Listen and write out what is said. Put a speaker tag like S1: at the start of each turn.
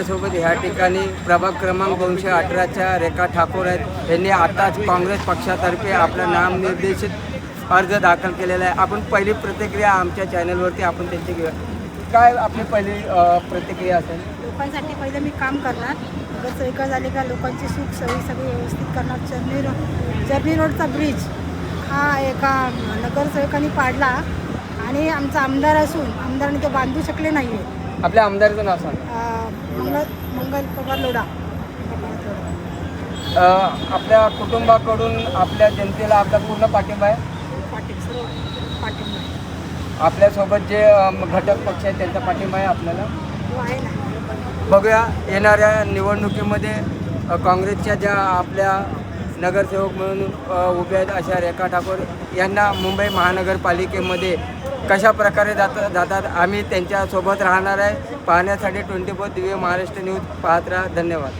S1: माझ्यासोबत ह्या ठिकाणी प्रभाग क्रमांक 218च्या रेखा ठाकूर आहेत. यांनी आताच काँग्रेस पक्षातर्फे आपलं नामनिर्देशित अर्ज दाखल केलेला आहे. आपण पहिली प्रतिक्रिया आमच्या चॅनलवरती आपण त्यांची घेऊया. काय आपली पहिली प्रतिक्रिया असेल?
S2: लोकांसाठी पहिलं मी काम करणार, नगरसेविका झाले का लोकांची सुख सोयी सगळी व्यवस्थित करणार. जर्नी रोडचा ब्रिज हा एका नगरसेवकांनी पाडला आणि आमचा आमदार असून आमदाराने तो बांधू शकले नाही आहे.
S1: आपल्या आमदाराचं नाव सांग.
S2: मंगल पवार लोढा.
S1: आपल्या कुटुंबाकडून आपल्या जनतेला आपला पूर्ण पाठिंबा आहे.
S2: पाटील सर्व पाठिंबा आहे.
S1: आपल्यासोबत जे घटक पक्ष आहेत त्यांचा पाठिंबा आहे आपल्याला.
S2: तो आहे ना.
S1: बघूया येणाऱ्या निवडणुकीमध्ये काँग्रेसच्या ज्या आपल्या नगरसेवक म्हणून उभे आहेत अशा रेखा ठाकूर यांना मुंबई महानगरपालिकेमध्ये कशा प्रकारे जातात आम्ही त्यांच्यासोबत राहणार आहे. पाहण्यासाठी 24 दिव्य महाराष्ट्र न्यूज पाहत राहा. धन्यवाद.